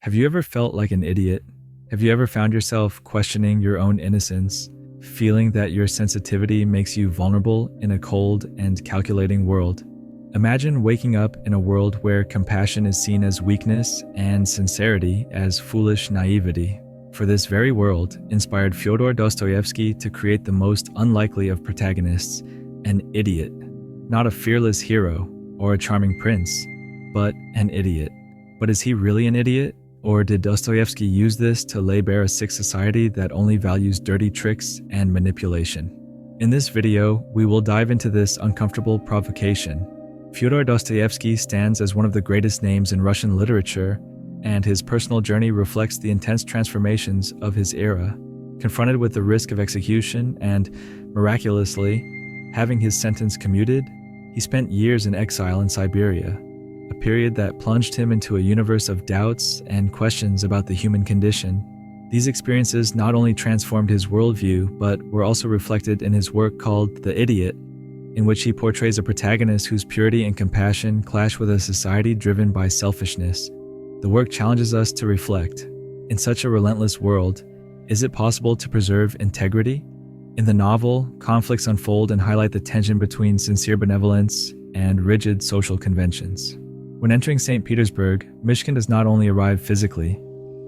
Have you ever felt like an idiot? Have you ever found yourself questioning your own innocence, feeling that your sensitivity makes you vulnerable in a cold and calculating world? Imagine waking up in a world where compassion is seen as weakness and sincerity as foolish naivety. For this very world inspired Fyodor Dostoevsky to create the most unlikely of protagonists, an idiot. Not a fearless hero or a charming prince, but an idiot. But is he really an idiot? Or did Dostoevsky use this to lay bare a sick society that only values dirty tricks and manipulation? In this video, we will dive into this uncomfortable provocation. Fyodor Dostoevsky stands as one of the greatest names in Russian literature, and his personal journey reflects the intense transformations of his era. Confronted with the risk of execution and, miraculously, having his sentence commuted, he spent years in exile in Siberia, a period that plunged him into a universe of doubts and questions about the human condition. These experiences not only transformed his worldview, but were also reflected in his work called The Idiot, in which he portrays a protagonist whose purity and compassion clash with a society driven by selfishness. The work challenges us to reflect. In such a relentless world, is it possible to preserve integrity? In the novel, conflicts unfold and highlight the tension between sincere benevolence and rigid social conventions. When entering St. Petersburg, Myshkin does not only arrive physically,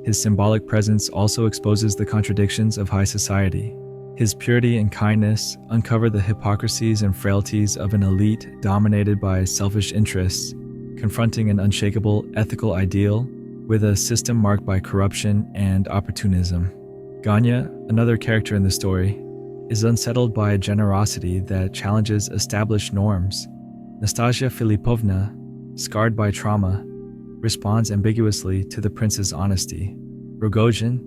his symbolic presence also exposes the contradictions of high society. His purity and kindness uncover the hypocrisies and frailties of an elite dominated by selfish interests, confronting an unshakable ethical ideal with a system marked by corruption and opportunism. Ganya, another character in the story, is unsettled by a generosity that challenges established norms. Nastasia Filipovna, scarred by trauma, responds ambiguously to the prince's honesty. Rogozhin,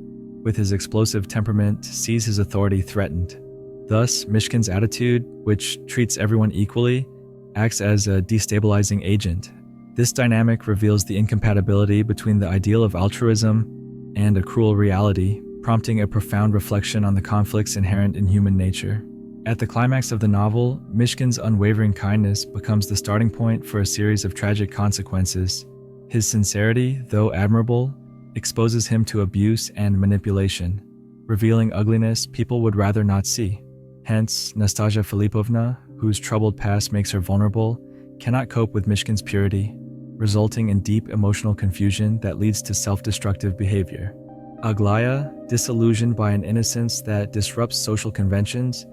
with his explosive temperament, sees his authority threatened. Thus, Myshkin's attitude, which treats everyone equally, acts as a destabilizing agent. This dynamic reveals the incompatibility between the ideal of altruism and a cruel reality, prompting a profound reflection on the conflicts inherent in human nature. At the climax of the novel, Myshkin's unwavering kindness becomes the starting point for a series of tragic consequences. His sincerity, though admirable, exposes him to abuse and manipulation, revealing ugliness people would rather not see. Hence, Nastasia Filipovna, whose troubled past makes her vulnerable, cannot cope with Myshkin's purity, resulting in deep emotional confusion that leads to self-destructive behavior. Aglaya, disillusioned by an innocence that disrupts social conventions,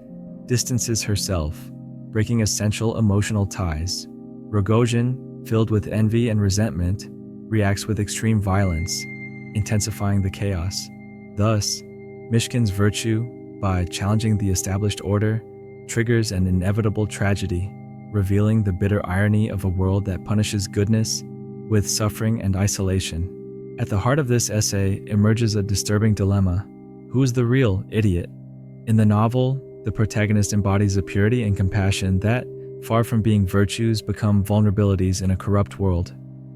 distances herself, breaking essential emotional ties. Rogozhin, filled with envy and resentment, reacts with extreme violence, intensifying the chaos. Thus, Myshkin's virtue, by challenging the established order, triggers an inevitable tragedy, revealing the bitter irony of a world that punishes goodness with suffering and isolation. At the heart of this essay emerges a disturbing dilemma. Who is the real idiot? In the novel, the protagonist embodies a purity and compassion that, far from being virtues, become vulnerabilities in a corrupt world.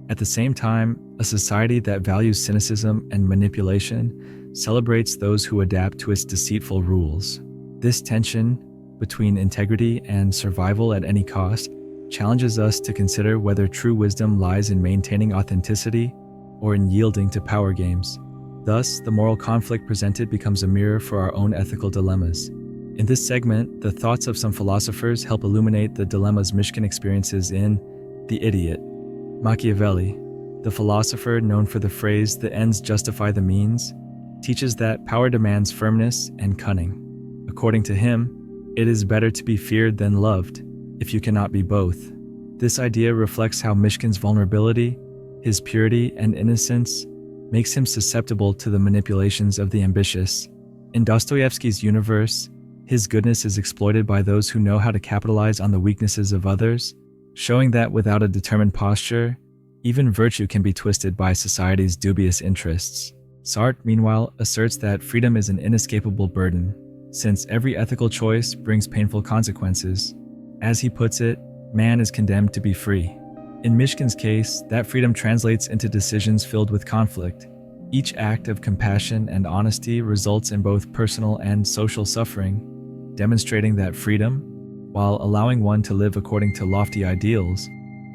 At the same time, a society that values cynicism and manipulation celebrates those who adapt to its deceitful rules. This tension between integrity and survival at any cost challenges us to consider whether true wisdom lies in maintaining authenticity or in yielding to power games. Thus, the moral conflict presented becomes a mirror for our own ethical dilemmas. In this segment, the thoughts of some philosophers help illuminate the dilemmas Myshkin experiences in The Idiot. Machiavelli, the philosopher known for the phrase "the ends justify the means," teaches that power demands firmness and cunning. According to him, it is better to be feared than loved, if you cannot be both. This idea reflects how Myshkin's vulnerability, his purity and innocence, makes him susceptible to the manipulations of the ambitious. In Dostoevsky's universe, his goodness is exploited by those who know how to capitalize on the weaknesses of others, showing that without a determined posture, even virtue can be twisted by society's dubious interests. Sartre, meanwhile, asserts that freedom is an inescapable burden, since every ethical choice brings painful consequences. As he puts it, man is condemned to be free. In Myshkin's case, that freedom translates into decisions filled with conflict. Each act of compassion and honesty results in both personal and social suffering, demonstrating that freedom, while allowing one to live according to lofty ideals,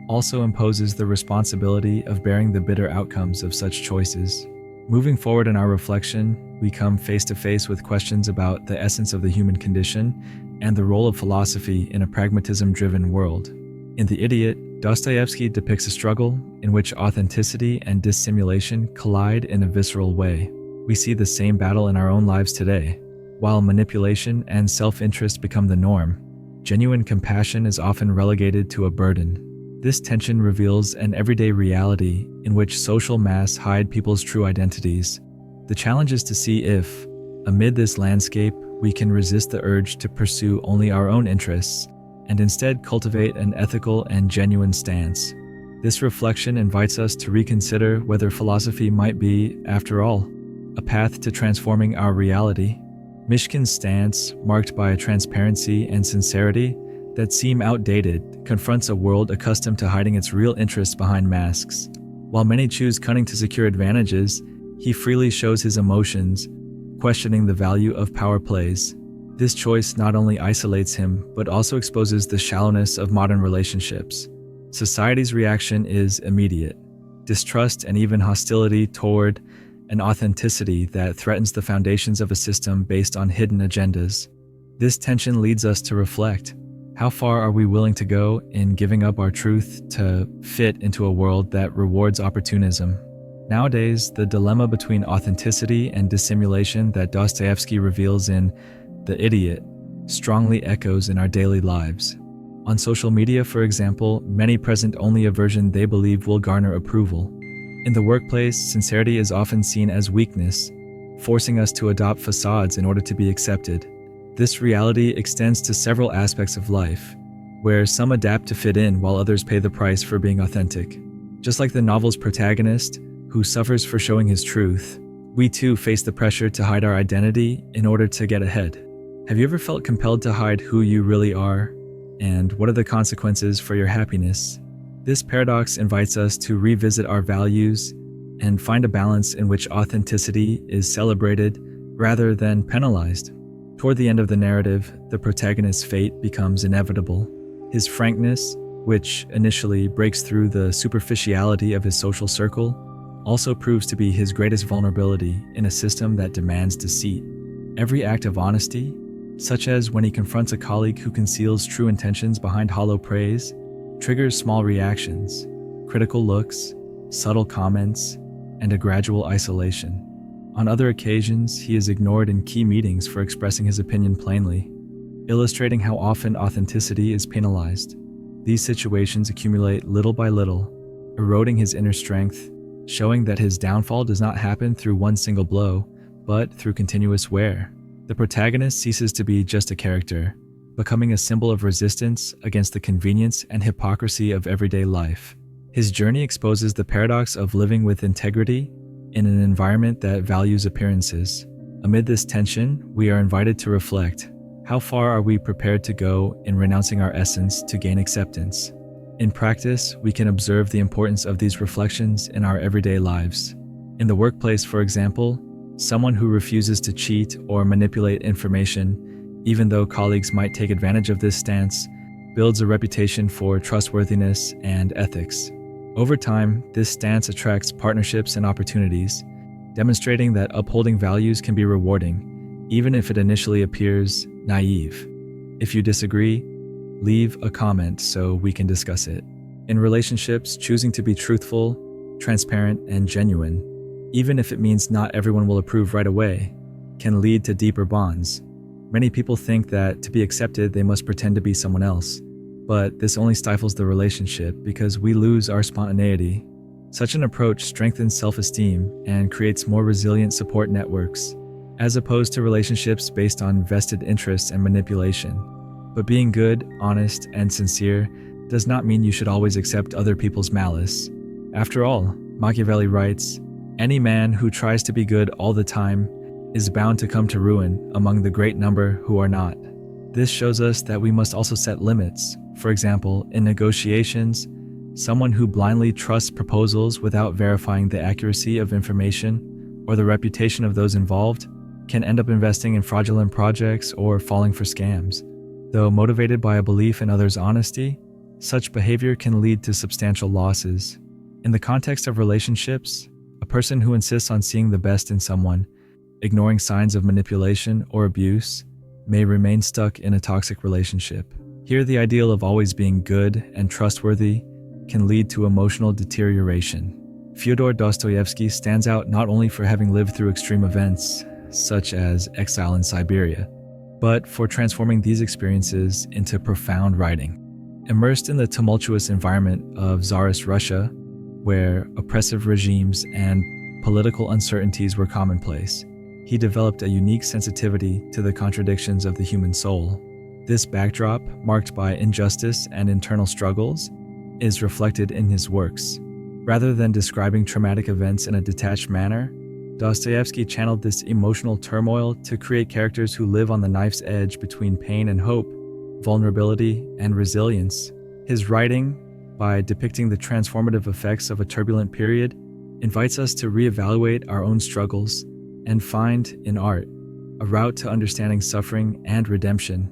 also imposes the responsibility of bearing the bitter outcomes of such choices. Moving forward in our reflection, we come face to face with questions about the essence of the human condition and the role of philosophy in a pragmatism-driven world. In The Idiot, Dostoevsky depicts a struggle in which authenticity and dissimulation collide in a visceral way. We see the same battle in our own lives today. While manipulation and self-interest become the norm, genuine compassion is often relegated to a burden. This tension reveals an everyday reality in which social masks hide people's true identities. The challenge is to see if, amid this landscape, we can resist the urge to pursue only our own interests and instead cultivate an ethical and genuine stance. This reflection invites us to reconsider whether philosophy might be, after all, a path to transforming our reality. Myshkin's stance, marked by a transparency and sincerity that seem outdated, confronts a world accustomed to hiding its real interests behind masks. While many choose cunning to secure advantages, he freely shows his emotions, questioning the value of power plays. This choice not only isolates him, but also exposes the shallowness of modern relationships. Society's reaction is immediate: distrust and even hostility toward an authenticity that threatens the foundations of a system based on hidden agendas. This tension leads us to reflect: how far are we willing to go in giving up our truth to fit into a world that rewards opportunism? Nowadays, the dilemma between authenticity and dissimulation that Dostoevsky reveals in The Idiot strongly echoes in our daily lives. On social media, for example, many present only a version they believe will garner approval. In the workplace, sincerity is often seen as weakness, forcing us to adopt facades in order to be accepted. This reality extends to several aspects of life, where some adapt to fit in while others pay the price for being authentic. Just like the novel's protagonist, who suffers for showing his truth, we too face the pressure to hide our identity in order to get ahead. Have you ever felt compelled to hide who you really are? And what are the consequences for your happiness? This paradox invites us to revisit our values and find a balance in which authenticity is celebrated rather than penalized. Toward the end of the narrative, the protagonist's fate becomes inevitable. His frankness, which initially breaks through the superficiality of his social circle, also proves to be his greatest vulnerability in a system that demands deceit. Every act of honesty, such as when he confronts a colleague who conceals true intentions behind hollow praise, triggers small reactions, critical looks, subtle comments, and a gradual isolation. On other occasions, he is ignored in key meetings for expressing his opinion plainly, illustrating how often authenticity is penalized. These situations accumulate little by little, eroding his inner strength, showing that his downfall does not happen through one single blow, but through continuous wear. The protagonist ceases to be just a character, becoming a symbol of resistance against the convenience and hypocrisy of everyday life. His journey exposes the paradox of living with integrity in an environment that values appearances. Amid this tension, we are invited to reflect: how far are we prepared to go in renouncing our essence to gain acceptance? In practice, we can observe the importance of these reflections in our everyday lives. In the workplace, for example, someone who refuses to cheat or manipulate information, even though colleagues might take advantage of this stance, builds a reputation for trustworthiness and ethics. Over time, this stance attracts partnerships and opportunities, demonstrating that upholding values can be rewarding, even if it initially appears naive. If you disagree, leave a comment so we can discuss it. In relationships, choosing to be truthful, transparent, and genuine, even if it means not everyone will approve right away, can lead to deeper bonds. Many people think that to be accepted, they must pretend to be someone else, but this only stifles the relationship because we lose our spontaneity. Such an approach strengthens self-esteem and creates more resilient support networks, as opposed to relationships based on vested interests and manipulation. But being good, honest, and sincere does not mean you should always accept other people's malice. After all, Machiavelli writes, "Any man who tries to be good all the time is bound to come to ruin among the great number who are not." This shows us that we must also set limits. For example, in negotiations, someone who blindly trusts proposals without verifying the accuracy of information or the reputation of those involved can end up investing in fraudulent projects or falling for scams. Though motivated by a belief in others' honesty, such behavior can lead to substantial losses. In the context of relationships, A person who insists on seeing the best in someone, ignoring signs of manipulation or abuse, may remain stuck in a toxic relationship. Here, the ideal of always being good and trustworthy can lead to emotional deterioration. Fyodor Dostoevsky stands out not only for having lived through extreme events, such as exile in Siberia, but for transforming these experiences into profound writing. Immersed in the tumultuous environment of Tsarist Russia, where oppressive regimes and political uncertainties were commonplace, he developed a unique sensitivity to the contradictions of the human soul. This backdrop, marked by injustice and internal struggles, is reflected in his works. Rather than describing traumatic events in a detached manner, Dostoevsky channeled this emotional turmoil to create characters who live on the knife's edge between pain and hope, vulnerability and resilience. His writing, by depicting the transformative effects of a turbulent period, invites us to reevaluate our own struggles and find, in art, a route to understanding suffering and redemption.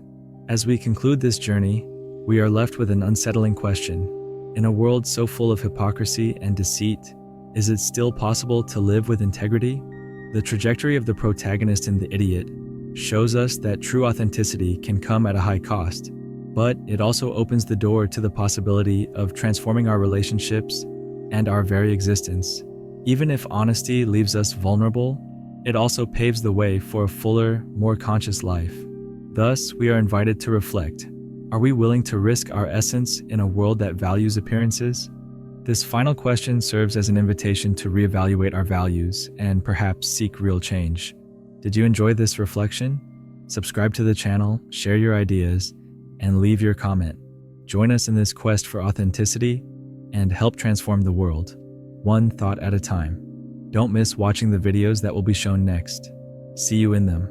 As we conclude this journey, we are left with an unsettling question. In a world so full of hypocrisy and deceit, is it still possible to live with integrity? The trajectory of the protagonist in The Idiot shows us that true authenticity can come at a high cost, but it also opens the door to the possibility of transforming our relationships and our very existence. Even if honesty leaves us vulnerable, it also paves the way for a fuller, more conscious life. Thus, we are invited to reflect. Are we willing to risk our essence in a world that values appearances? This final question serves as an invitation to reevaluate our values and perhaps seek real change. Did you enjoy this reflection? Subscribe to the channel, share your ideas, and leave your comment. Join us in this quest for authenticity and help transform the world, one thought at a time. Don't miss watching the videos that will be shown next. See you in them.